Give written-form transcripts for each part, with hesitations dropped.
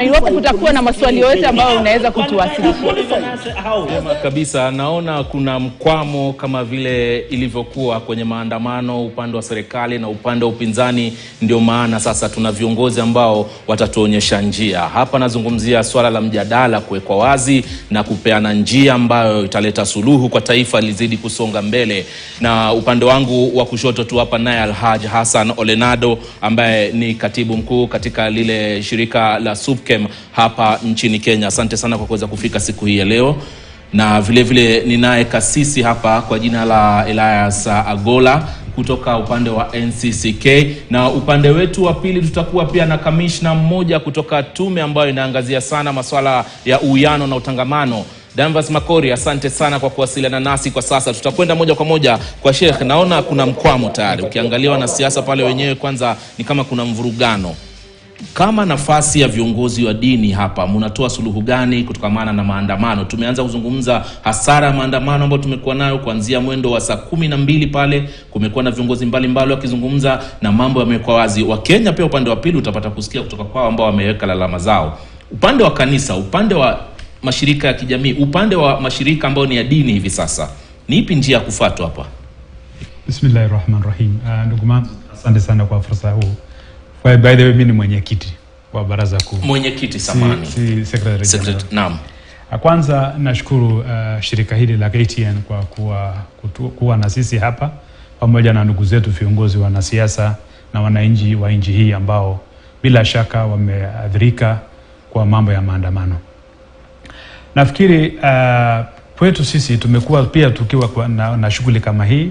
Iwapo kutakuwa na maswali yote ambayo unaweza kutuwasilisha. Sema kabisa, naona kuna mkwamo kama vile ilivyokuwa kwenye maandamano upande wa serikali na upande wa upinzani. Ndio maana sasa tuna viongozi ambao watatuonyesha njia. Hapa nazungumzia swala la mjadala kuwekwa wazi na kupeana njia ambayo italeta suluhu kwa taifa lizidi kusonga mbele. Na upande wangu wa kushoto tu hapa naye Alhaji Hassan Olenado ambaye ni katibu mkuu katika lile shirika la SUPKEM hapa nchini Kenya. Asante sana kwa kuweza kufika siku hii ya leo. Na vile vile ninaye kasisi hapa kwa jina la Elias Agola kutoka upande wa NCCK, na upande wetu wa pili tutakuwa pia na kamishna mmoja kutoka tume ambayo inaangazia sana masuala ya uwiano na utangamano, Danvas Makori. Asante sana kwa kuwasiliana nasi. Kwa sasa tutakwenda moja kwa moja kwa Sheikh. Naona kuna mkwamo tayari, ukiangalia na siasa pale wenyewe kwanza ni kama kuna mvurugano. Kama nafasi ya viongozi wa dini hapa, mnatoa suluhu gani kutokamana na maandamano? Tumeanza kuzungumza hasara ya maandamano ambayo tumekuwa nayo kuanzia mwendo wa saa 12 pale. Kumekuwa na viongozi mbalimbali wakizungumza na mambo yamekuwa wazi. Wa Kenya pia upande wa pili utapata kusikia kutoka kwao ambao wameweka lalama zao. Upande wa kanisa, upande wa mashirika ya kijamii, upande wa mashirika ambayo ni ya dini hivi sasa, ni ipi njia ya kufuatwa hapa? Bismillahirrahmanirrahim. Ndugu mangu, asante sana kwa fursa huu. By the way, mimi ni mwenyekiti wa baraza kuu. Mwenyekiti samani. Si secretary. Naam. Kwanza nashukuru shirika hili la KTN kwa kuwa na sisi hapa pamoja na ndugu zetu viongozi wa wanasiasa na wananchi wa nchi hii ambao bila shaka wameathirika kwa mambo ya maandamano. Nafikiri kwetu sisi tumekuwa pia tukiwa na shughuli kama hii.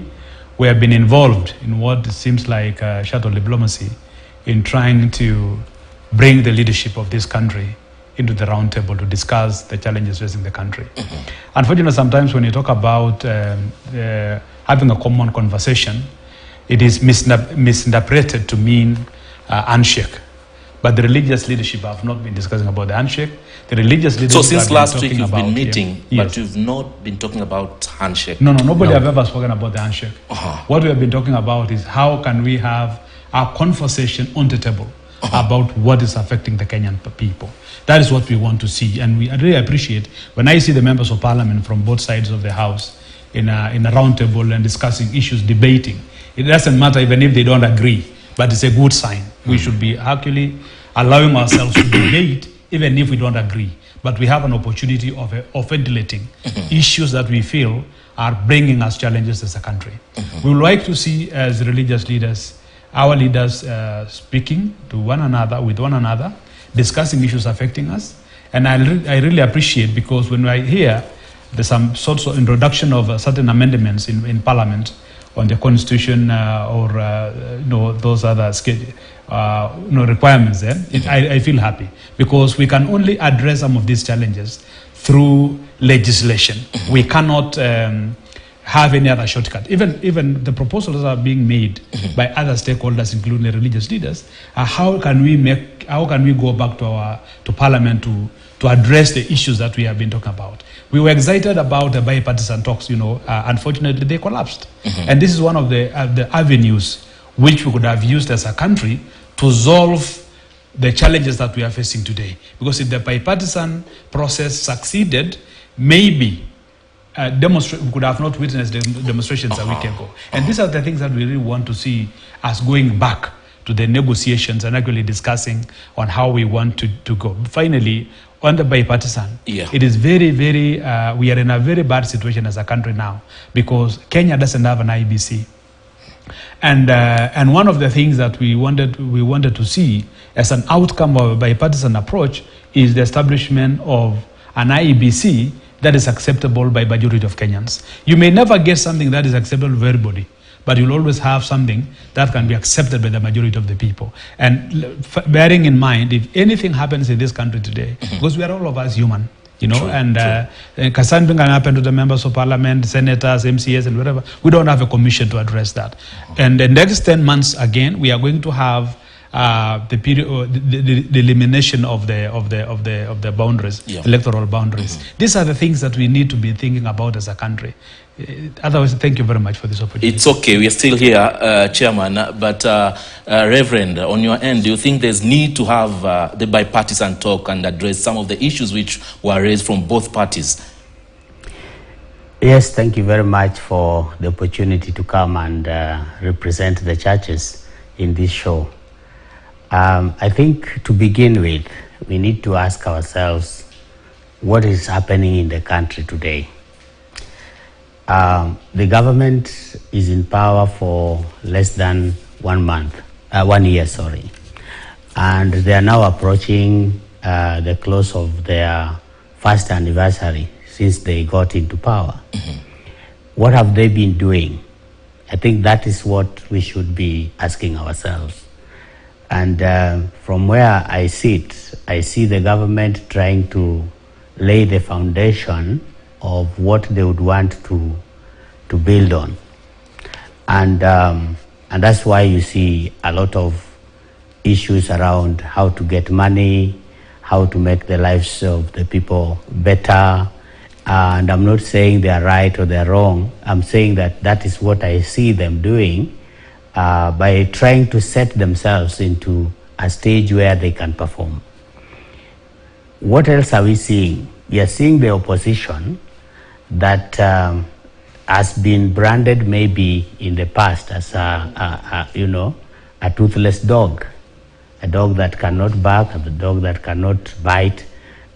We have been involved in what seems like shuttle diplomacy in trying to bring the leadership of this country into the round table to discuss the challenges facing the country. Unfortunately, sometimes when you talk about having a common conversation, it is misinterpreted to mean handshake. But the religious leadership have not been discussing about the handshake. The religious leadership. So since last week you've been meeting, but you've not been talking about handshake. No, nobody have ever spoken about the handshake. What we have been talking about is how can we have a conversation on the table about what is affecting the Kenyan people. That is what we want to see, and we really appreciate when I see the members of parliament from both sides of the house in a round table and discussing issues, debating. It doesn't matter even if they don't agree, but it's a good sign. We should be actually allowing ourselves to debate even if we don't agree, but we have an opportunity of ventilating issues that we feel are bringing us challenges as a country. We would like to see, as religious leaders, our leaders speaking to one another, with one another, discussing issues affecting us. And I really appreciate, because when I hear there's some sorts of introduction of certain amendments in Parliament on the Constitution or those other requirements there, I feel happy, because we can only address some of these challenges through legislation. We cannot have any other shortcut. Even the proposals that are being made by other stakeholders, including the religious leaders, how can we go back to Parliament to address the issues that we have been talking about? We were excited about the bipartisan talks. Unfortunately they collapsed, and this is one of the avenues which we could have used as a country to solve the challenges that we are facing today. Because if the bipartisan process succeeded, maybe we could have not witnessed the demonstrations a week ago. And these are the things that we really want to see us going back to the negotiations and actually discussing on how we want to go. Finally, on the bipartisan, it is very, very, we are in a very bad situation as a country now, because Kenya doesn't have an IBC. And one of the things that we wanted to see as an outcome of a bipartisan approach is the establishment of an IBC that is acceptable by majority of Kenyans. You may never get something that is acceptable to everybody, but you'll always have something that can be accepted by the majority of the people. And bearing in mind, if anything happens in this country today, because we are all of us human, something can happen to the members of parliament, senators, MCAs, and whatever. We don't have a commission to address that. And the next 10 months, again, we are going to have the elimination of the boundaries, electoral boundaries. These are the things that we need to be thinking about as a country. Otherwise, thank you very much for this opportunity. It's okay. We are still here, Chairman. But Reverend, on your end, do you think there's need to have the bipartisan talk and address some of the issues which were raised from both parties? Yes, thank you very much for the opportunity to come and represent the churches in this show. I think to begin with, we need to ask ourselves what is happening in the country today. The government is in power for less than 1 year, and they are now approaching the close of their first anniversary since they got into power. What have they been doing? I think that is what we should be asking ourselves. And from where I sit, I see the government trying to lay the foundation of what they would want to build on. And that's why you see a lot of issues around how to get money, how to make the lives of the people better. And I'm not saying they are right or they're wrong. I'm saying that that is what I see them doing by trying to set themselves into a stage where they can perform. What else are we seeing? We are seeing the opposition that has been branded maybe in the past as a toothless dog, a dog that cannot bark, a dog that cannot bite,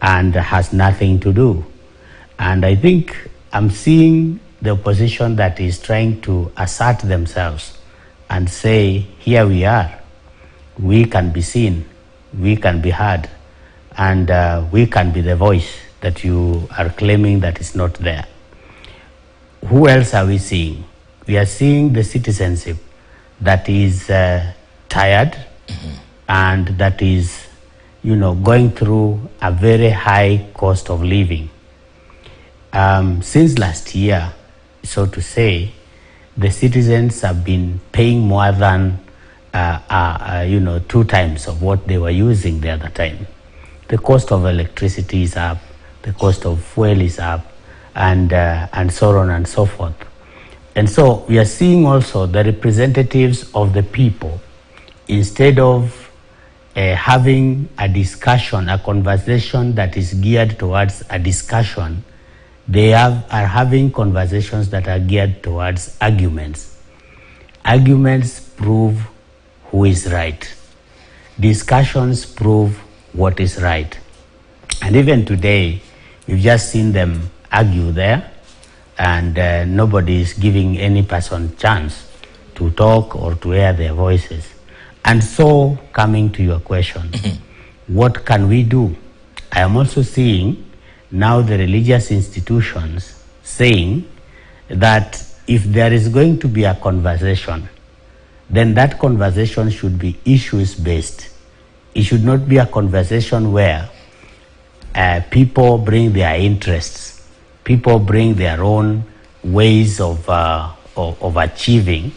and has nothing to do. And I think I'm seeing the opposition that is trying to assert themselves and say, here we are, we can be seen, we can be heard, and we can be the voice that you are claiming that is not there. Who else are we seeing? We are seeing the citizenship that is tired and that is, going through a very high cost of living. Since last year, so to say, the citizens have been paying more than 2 times of what they were using the other time. The cost of electricity is up, the cost of fuel is up, and so on and so forth. And so we are seeing also the representatives of the people, instead of having a discussion, a conversation that is geared towards a discussion, they are having conversations that are geared towards arguments. Arguments prove who is right. Discussions prove what is right. And even today, we've just seen them argue there, and nobody is giving any person chance to talk or to hear their voices. And so, coming to your question, what can we do? I am also seeing now the religious institutions saying that if there is going to be a conversation, then that conversation should be issues-based. It should not be a conversation where people bring their interests, people bring their own ways of achieving,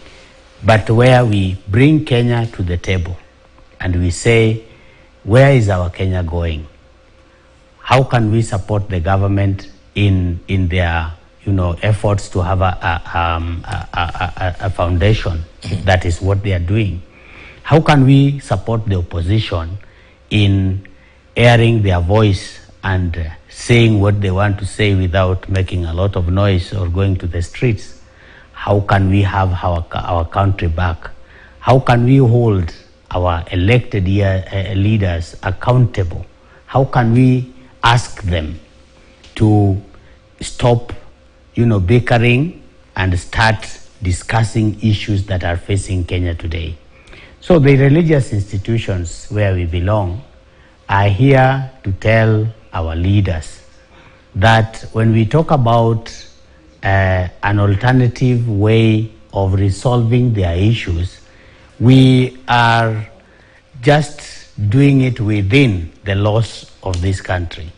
but where we bring Kenya to the table and we say, where is our Kenya going? How can we support the government in their efforts to have a foundation? That is what they are doing. How can we support the opposition in airing their voice and saying what they want to say without making a lot of noise or going to the streets? How can we have our country back? How can we hold our elected leaders accountable? How can we ask them to stop, bickering and start discussing issues that are facing Kenya today? So the religious institutions where we belong are here to tell our leaders that when we talk about an alternative way of resolving their issues, we are just doing it within the laws of this country.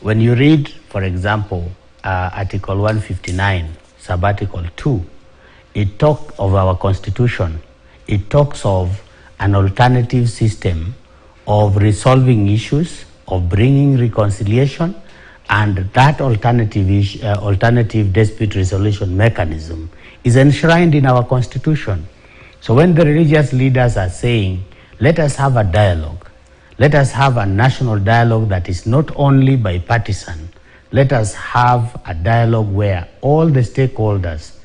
When you read, for example, Article 159, Sub-Article 2, it talks of our Constitution. It talks of an alternative system of resolving issues, of bringing reconciliation, And that alternative dispute resolution mechanism is enshrined in our constitution. So when the religious leaders are saying, let us have a dialogue, let us have a national dialogue that is not only bipartisan, let us have a dialogue where all the stakeholders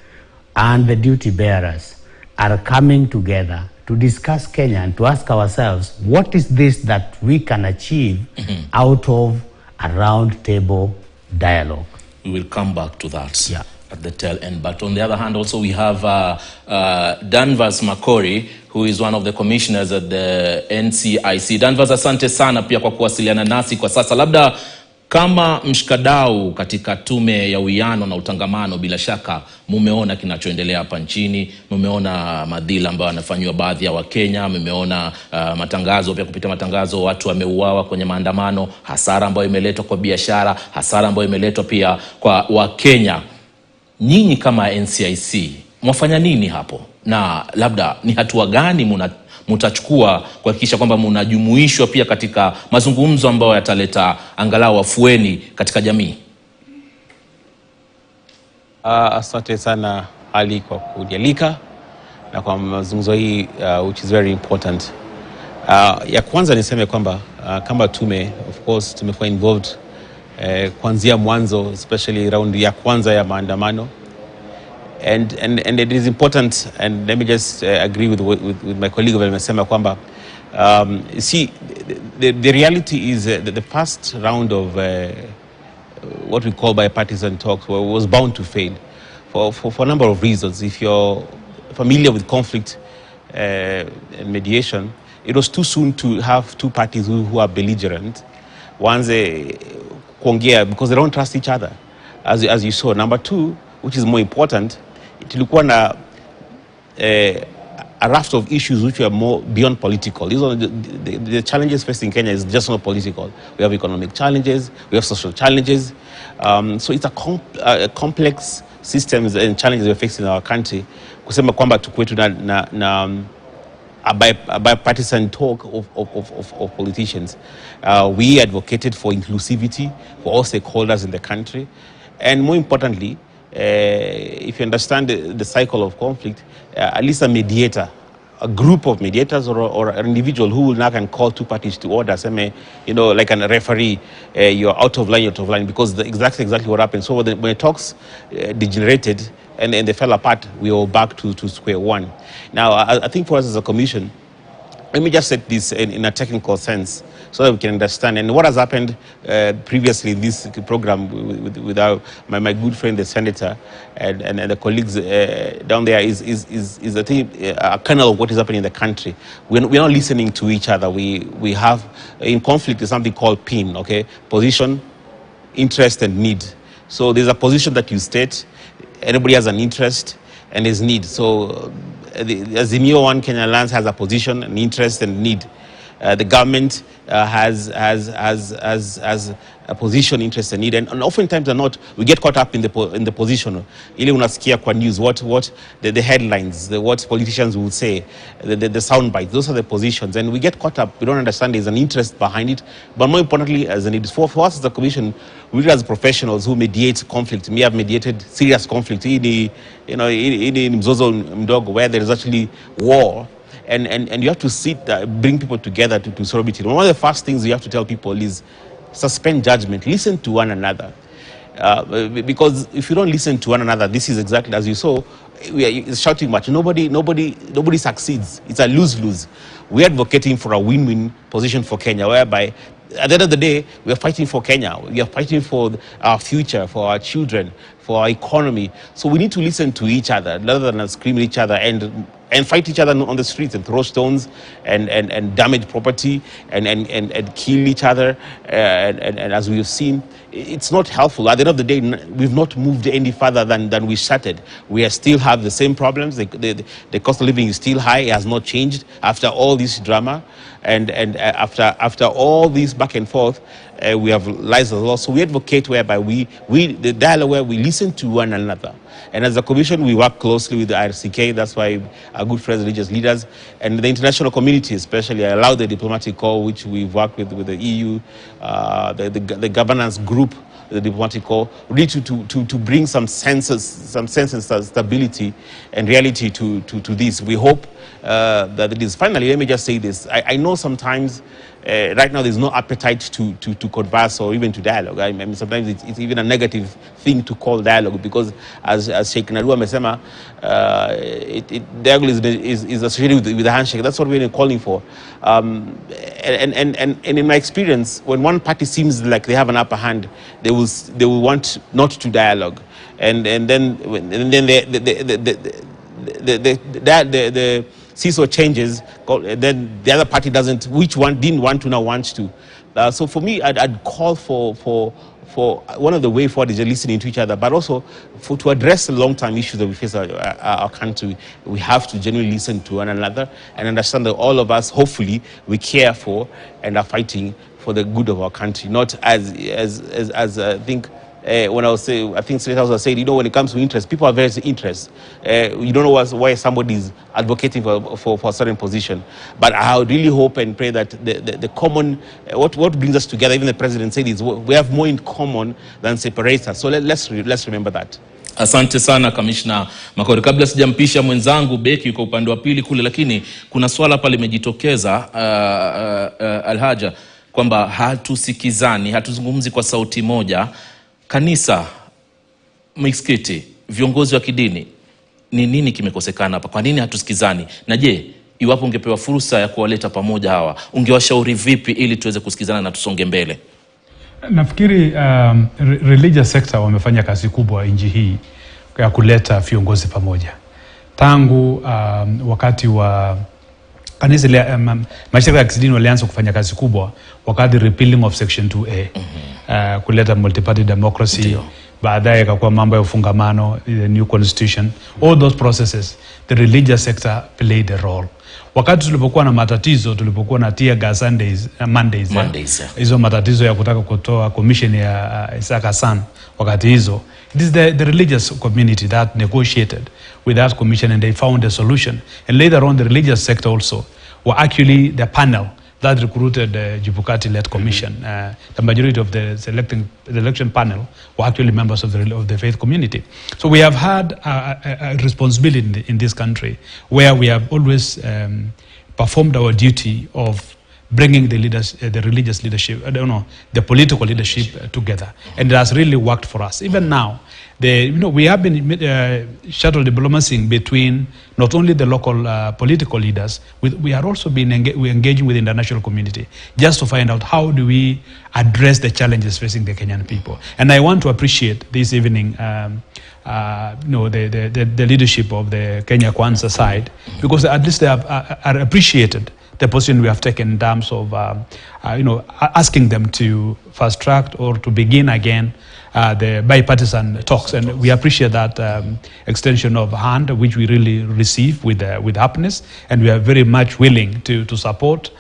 and the duty bearers are coming together to discuss Kenya and to ask ourselves, what is this that we can achieve out of a round table dialogue? We will come back to that at the tail end. But on the other hand, also we have Danvas Makori, who is one of the commissioners at the NCIC. Danvas, asante sana pia kwa kuwasiliana nasi kwa sasa. Labda kama mshikadau katika tume ya uwiano na utangamano, bila shaka mumeona kinachoendelea hapa nchini, mumeona madhila ambayo yanafanywa baadhi ya Wakenya, mumeona matangazo, pia kupitia matangazo watu wameuawa kwenye maandamano, hasara ambayo imeletwa kwa biashara, hasara ambayo imeletwa pia kwa Wakenya. Nyinyi kama NCIC mwafanya nini hapo? Na labda ni hatua gani mutachukua kuhakikisha kwamba mnajumuishwa pia katika mazungumzo ambayo yataleta angalau afueni katika jamii? Asante sana Ali kwa kunialika na kwa mazungumzo hii which is very important. Ya kwanza niseme kwamba kama tume, of course tumekuwa involved kuanzia mwanzo, especially round ya kwanza ya maandamano. And it is important, and let me just agree with my colleague who amesema kwamba see the reality is that the first round of what we call bipartisan talks was bound to fail for a number of reasons. If you're familiar with conflict and mediation, it was too soon to have two parties who are belligerent. One's kuongea because they don't trust each other, as you saw. Number two, which is more important, tulikuwa na a raft of issues which were more beyond political. These are the challenges facing Kenya is just not political. We have economic challenges, we have social challenges. So it's a complex systems and challenges we're facing in our country. Kusema kwamba tukwetu na a bipartisan talk of politicians. We advocated for inclusivity for all stakeholders in the country. And more importantly, if you understand the cycle of conflict, at least a mediator, a group of mediators or an individual who will now can call two parties to order, say, you know, like a referee, you're out of line, because exactly what happened. So when the talks degenerated and they fell apart, we were back to square one. Now, I think for us as a commission, let me just set this in a technical sense so that we can understand. And what has happened previously in this program with my good friend, the senator, and the colleagues down there is I think a kernel of what is happening in the country. We're not listening to each other. We have, in conflict, is something called PIN, okay? Position, interest, and need. So there's a position that you state, everybody has an interest, and there's need. So as the new one, Kenya Lands has a position, an interest, and need. The government has a position, interest, and need, and oftentimes or not, we get caught up in the position. Ile unasikia kwa news, what the headlines, what politicians will say, the sound bites. Those are the positions, and we get caught up. We don't understand there's an interest behind it, but more importantly, as a need. For us as a commission, we as professionals who mediate conflict. We have mediated serious conflict. In mzozo mdogo, where there is actually war. And you have to sit, bring people together to solve it. One of the first things you have to tell people is suspend judgment, listen to one another. Because if you don't listen to one another, this is exactly as you saw, we are shouting much. Nobody succeeds. It's a lose-lose. We're advocating for a win-win position for Kenya, whereby at the end of the day, we are fighting for Kenya. We are fighting for our future, for our children, for our economy. So we need to listen to each other rather than scream at each other and fight each other on the streets and throw stones and damage property and kill each other. And as we've seen, it's not helpful. At the end of the day, we've not moved any further than we started. We still have the same problems. The cost of living is still high. It has not changed after all this drama. And after all this back and forth, we have lives lost. So we advocate whereby the dialogue where we listen to one another. And as a commission, we work closely with the IRCK. That's why our good friends, religious leaders, and the international community, especially, allow the diplomatic corps, which we've worked with the EU, the governance group, the diplomatic corps, really to bring some sense and stability and reality to this. We hope that it is. Finally, let me just say this. I know sometimes right now there's no appetite to converse or even to dialogue. I mean, sometimes it's even a negative thing to call dialogue, because as Sheikh Narua amesema, dialogue is associated with the handshake. That's what we're calling for. And in my experience, when one party seems like they have an upper hand, they will want not to dialogue, and then the seesaw changes, then the other party doesn't, which one didn't want to now wants to. So for me, I'd call for one of the way forward is just listening to each other, but also to address the long-term issues that we face our country. We have to genuinely listen to one another and understand that all of us, hopefully, we care for and are fighting for the good of our country, not as I think. When I think Senator was saying, when it comes to interest, people are very interested. You don't know why somebody is advocating for a certain position. But I really hope and pray that the common, what brings us together, even the president said, is we have more in common than separates us. So let's remember that. Asante sana Kamishna Makori. Kabla sijampisha mwenzangu Beki yuko upande wa pili kule, lakini kuna swala pale limejitokeza Alhaja, kwamba hatusikizani, hatuzungumzi kwa sauti moja. Kanisa, misikiti, viongozi wa kidini, ni nini kimekosekana hapa? Kwa nini hatusikizani? Na je, iwapo ungepewa fursa ya kuwaleta pamoja hawa, ungewashauri vipi ili tuweze kusikizana na tusonge mbele? Nafikiri religious sector wamefanya kazi kubwa nchi hii ya kuleta viongozi pamoja. Tangu wakati wa kanisa mashirika ya kidini walianza kufanya kazi kubwa wakati repealing of section 2A, kuleta multi-party democracy, baadaye ikakuwa mambo ya ufungamano, the new constitution, all those processes, the religious sector played a role. Wakati tulipokuwa na matatizo, tulipokuwa na tear gas Mondays, hizo matatizo ya kutaka kutoa commission ya Isaac Hassan, wakati hizo, it is the religious community that negotiated with that commission and they found a solution. And later on, the religious sector also were actually the panel that recruited the Jibukati-led commission. The majority of the election panel were actually members of the faith community. So we have had a responsibility in this country where we have always performed our duty of bringing the leaders, the religious leadership, the political leadership together, and it has really worked for us. Even now, we have been shuttle diplomacy between not only the local political leaders, we are also engaging with the international community just to find out how do we address the challenges facing the Kenyan people. And I want to appreciate this evening, the leadership of the Kenya Kwanza side, because at least they are appreciated the position we have taken in terms of, asking them to fast track or to begin again the bipartisan talks, and we appreciate that extension of hand, which we really receive with happiness, and we are very much willing to support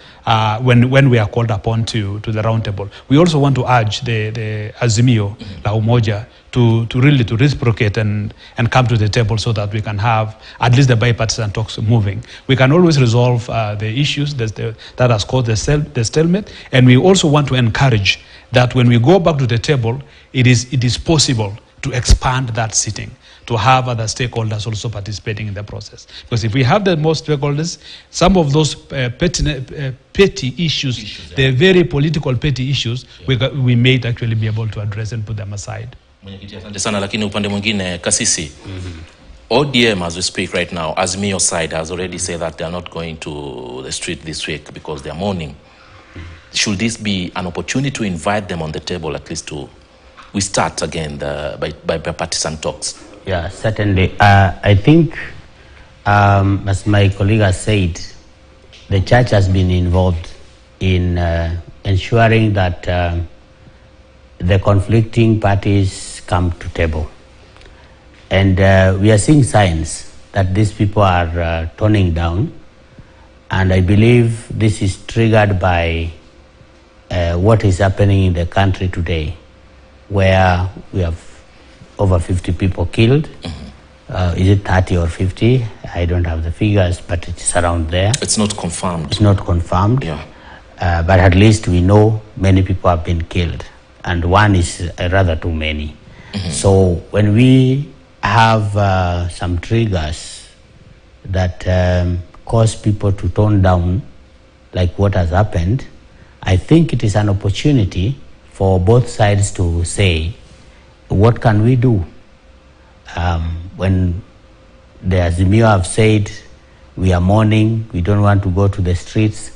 when we are called upon to the round table. We also want to urge the Azimio la Umoja to really reciprocate and come to the table so that we can have at least the bipartisan talks moving. We can always resolve the issues that has caused the stalemate, and we also want to encourage that when we go back to the table, it is possible to expand that sitting, to have other stakeholders also participating in the process. Because if we have the most stakeholders, some of those petty issues, the very political petty issues, we may actually be able to address and put them aside. Mwenyekiti, asante sana, lakini upande mwingine Kasisi, ODM as we speak right now, Azimio side has already said that they are not going to the street this week because they are mourning. Should this be an opportunity to invite them on the table, at least we start again by bipartisan talks? Yeah, certainly. I think, as my colleague has said, the church has been involved in ensuring that the conflicting parties come to table. And we are seeing signs that these people are toning down. And I believe this is triggered by what is happening in the country today, where we have over 50 people killed. Is it 30 or 50? I don't have the figures, but it's around there. It's not confirmed. It's not confirmed. Yeah. But at least we know many people have been killed. and one is rather too many. So when we have some triggers that cause people to tone down, like what has happened, I think it is an opportunity for both sides to say, what can we do? When the Azimio have said, we are mourning, we don't want to go to the streets,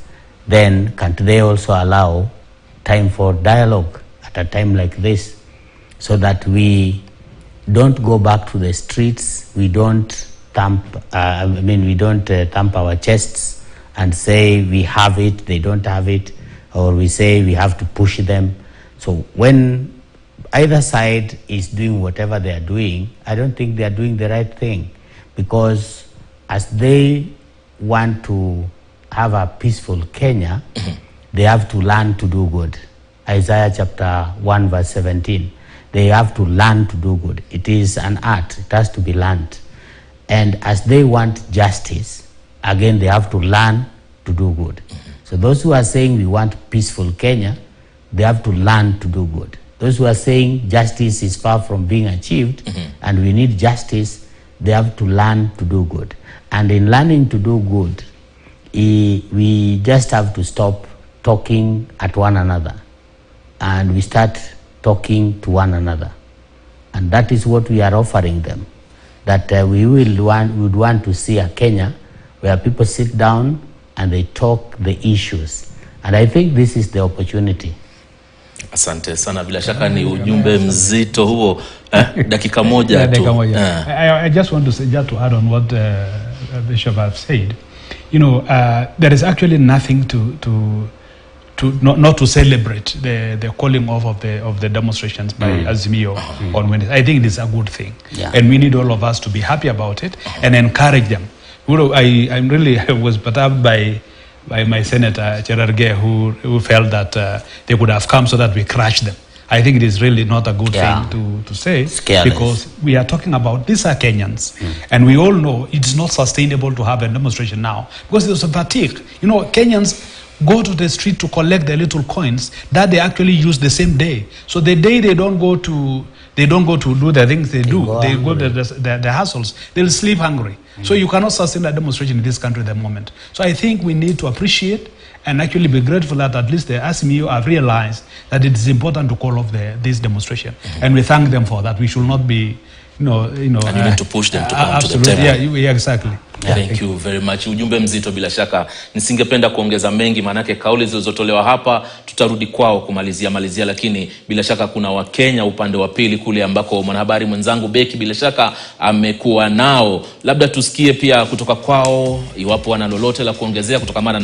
then can't they also allow time for dialogue at a time like this, so that we don't go back to the streets, we don't thump our chests and say we have it, they don't have it, or we say we have to push them. So when either side is doing whatever they are doing, I don't think they are doing the right thing, because as they want to have a peaceful Kenya, they have to learn to do good. Isaiah chapter 1 verse 17. They have to learn to do good. It is an art. It has to be learned. And as they want justice, again, they have to learn to do good. So those who are saying we want peaceful Kenya, they have to learn to do good. Those who are saying justice is far from being achieved and we need justice, they have to learn to do good. And in learning to do good, we just have to stop talking at one another and we start talking to one another. And that is what we are offering them, that we would want to see a Kenya where people sit down and they talk the issues. And I think this is the opportunity. Asante sana, bila shaka ni ujumbe mzito huo. Dakika moja tu. Dakika moja. I just want to say, just to add on what Bishop have said. You know, there is actually nothing not to celebrate the calling off of the demonstrations by Azimio on Wednesday. I think it is a good thing, and we need all of us to be happy about it and encourage them. You know, I was perturbed by my Senator Cherargei, who felt that they could have come so that we crush them. I think it is really not a good thing to say, because we are talking about, these are Kenyans, and we all know it's not sustainable to have a demonstration now because there's a fatigue. You know, Kenyans go to the street to collect their little coins that they actually use the same day. So the day they don't go to do the things they go to the hassles, they'll sleep hungry. So you cannot sustain a demonstration in this country at the moment. So I think we need to appreciate and actually be grateful that at least the Azimio have realized that it is important to call off this demonstration. And we thank them for that. We should not be, and you need to push them to come to the table. Yeah, exactly. Thank you very much. Ujumbe mzito bila shaka. Nisingependa kuongeza mengi, manake kauli zilizotolewa hapa tutarudi kwao kumalizia, lakini bila shaka kuna Wakenya upande wa pili kule ambako mwanahabari mwenzangu Beki bila shaka amekuwa nao. Labda tusikie pia kutoka kwao iwapo wana lolote la kuongezea kutokamana